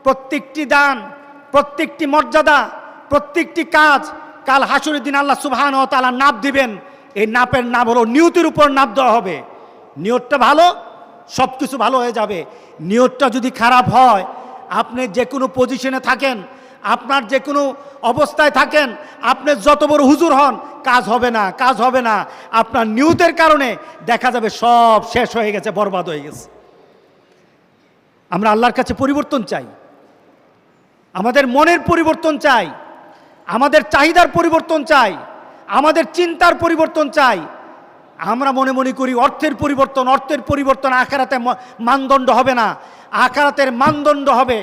প্রত্যেকটি দান, প্রত্যেকটি মর্যাদা, প্রত্যেকটি কাজ কাল হাসরের দিন আল্লাহ সুবহানাহু ওয়া তাআলা নাপ দিবেন। এই নাপের নাম হলো নিয়তের উপর নাপ দেওয়া হবে। নিয়তটা ভালো, সব কিছু ভালো হয়ে যাবে। নিয়তটা যদি খারাপ হয়, আপনি যে কোনো পজিশনে থাকেন, আপনার যে কোনো অবস্থায় থাকেন, আপনি যত বড় হুজুর হন, কাজ হবে না, কাজ হবে না। আপনার নিয়তের কারণে দেখা যাবে সব শেষ হয়ে গেছে, বরবাদ হয়ে গেছে। আমরা আল্লাহর কাছে পরিবর্তন চাই, আমাদের মনের পরিবর্তন চাই, আমাদের চাহিদার পরিবর্তন চাই, আমাদের চিন্তার পরিবর্তন চাই। আমরা মনে মনে করি অর্থের পরিবর্তন আখিরাতে মানদণ্ড হবে না। আখিরাতের মানদণ্ড হবে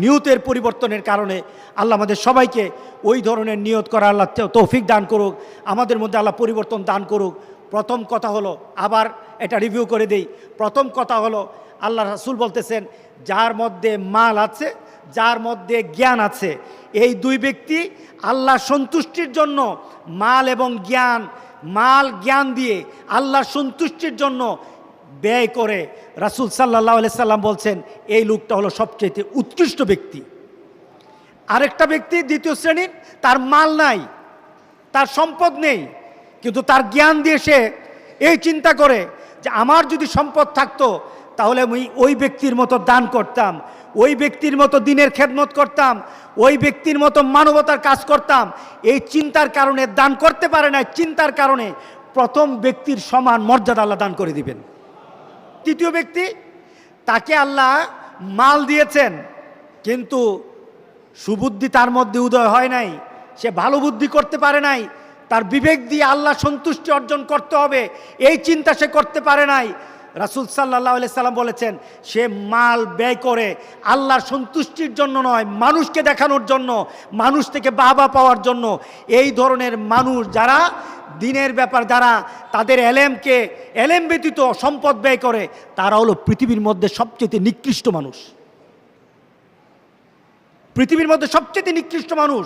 নিয়তের পরিবর্তনের কারণে। আল্লাহ আমাদের সবাইকে ওই ধরনের নিয়ত করা আল্লাহ তৌফিক দান করুক, আমাদের মধ্যে আল্লাহ পরিবর্তন দান করুক। প্রথম কথা হলো, আবার এটা রিভিউ করে দেই, প্রথম কথা হলো আল্লাহ রাসূল বলতেছেন, যার মধ্যে মাল আছে, যার মধ্যে জ্ঞান আছে, এই দুই ব্যক্তি আল্লাহ সন্তুষ্টির জন্য মাল এবং জ্ঞান, মাল জ্ঞান দিয়ে আল্লাহর সন্তুষ্টির জন্য ব্যয় করে। রাসূল সাল্লাল্লাহু আলাইহি সাল্লাম বলছেন, এই লোকটা হলো সবচেয়ে উৎকৃষ্ট ব্যক্তি। আরেকটা ব্যক্তি দ্বিতীয় শ্রেণীর, তার মাল নাই, তার সম্পদ নেই, কিন্তু তার জ্ঞান দিয়ে সে এই চিন্তা করে যে আমার যদি সম্পদ থাকতো তাহলে আমি ওই ব্যক্তির মতো দান করতাম, ওই ব্যক্তির মতো দিনের খেদমত করতাম, ওই ব্যক্তির মতো মানবতার কাজ করতাম। এই চিন্তার কারণে দান করতে পারে না, চিন্তার কারণে প্রথম ব্যক্তির সমান মর্যাদা আল্লাহ দান করে দিবেন। তৃতীয় ব্যক্তি, তাকে আল্লাহ মাল দিয়েছেন, কিন্তু সুবুদ্ধি তার মধ্যে উদয় হয় নাই, সে ভালো বুদ্ধি করতে পারে নাই, তার বিবেক দিয়ে আল্লাহ সন্তুষ্টি অর্জন করতে হবে এই চিন্তা সে করতে পারে নাই। রাসূল সাল্লাল্লাহু আলাইহি সাল্লাম বলেছেন, সে মাল ব্যয় করে আল্লাহর সন্তুষ্টির জন্য নয়, মানুষকে দেখানোর জন্য, মানুষ থেকে বাহবা পাওয়ার জন্য। এই ধরনের মানুষ যারা দিনের ব্যাপার, যারা তাদের এলেম ব্যতীত সম্পদ ব্যয় করে, তারা হলো পৃথিবীর মধ্যে সবচেয়ে নিকৃষ্ট মানুষ। পৃথিবীর মধ্যে সবচেয়ে নিকৃষ্ট মানুষ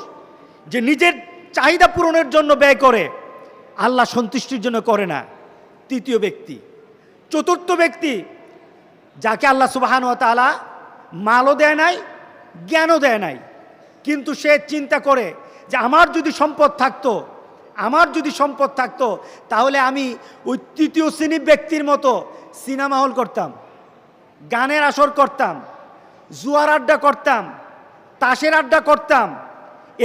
যে নিজের চাহিদা পূরণের জন্য ব্যয় করে, আল্লাহ সন্তুষ্টির জন্য করে না। তৃতীয় ব্যক্তি। চতুর্থ ব্যক্তি, যাকে আল্লাহ সুবহানাহু ওয়া তাআলা মালও দেয় নাই, জ্ঞানও দেয় নাই, কিন্তু সে চিন্তা করে যে আমার যদি সম্পদ থাকতো তাহলে আমি ওই তৃতীয় শ্রেণীর ব্যক্তির মতো সিনেমা হল করতাম, গানের আসর করতাম, জুয়ার আড্ডা করতাম, তাসের আড্ডা করতাম,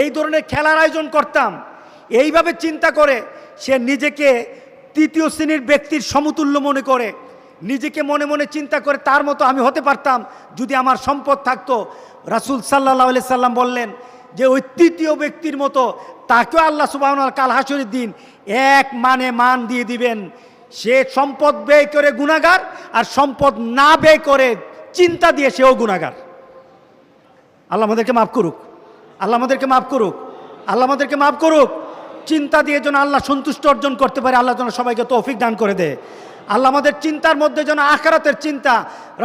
এই ধরনের খেলার আয়োজন করতাম। এইভাবে চিন্তা করে সে নিজেকে তৃতীয় শ্রেণীর ব্যক্তির সমতুল্য মনে করে, নিজেকে মনে মনে চিন্তা করে তার মতো আমি হতে পারতাম যদি আমার সম্পদ থাকতো। রাসূল সাল্লাল্লাহু আলাইহি সাল্লাম বললেন যে ওই তৃতীয় ব্যক্তির মতো তাকেও আল্লাহ সুবহানাহু ওয়া তাআলা কাল হাসরের দিন এক মান দিয়ে দিবেন। সে সম্পদ ব্যয় করে গুনাহগার, আর সম্পদ না ব্যয় করে চিন্তা দিয়ে সেও গুনাহগার। আল্লাহ আমাদেরকে মাফ করুক, আল্লাহ আমাদেরকে মাফ করুক, আল্লাহ আমাদেরকে মাফ করুক। চিন্তা দিয়ে যেন আল্লাহ সন্তুষ্ট অর্জন করতে পারে, আল্লাহ যেন সবাইকে তৌফিক দান করে দেয়। আল্লাহ আমাদের চিন্তার মধ্যে যেন আখিরাতের চিন্তা,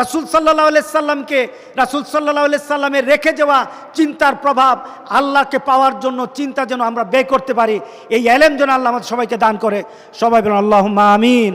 রাসূল সাল্লাল্লাহু আলাইহি সাল্লামের রেখে যাওয়া চিন্তার প্রভাব, আল্লাহকে পাওয়ার জন্য চিন্তা যেন আমরা ব্যয় করতে পারি, এই ইলম যেন আল্লাহ আমাদের সবাইকে দান করে। সবাই বলুন আল্লাহুম্মা আমিন।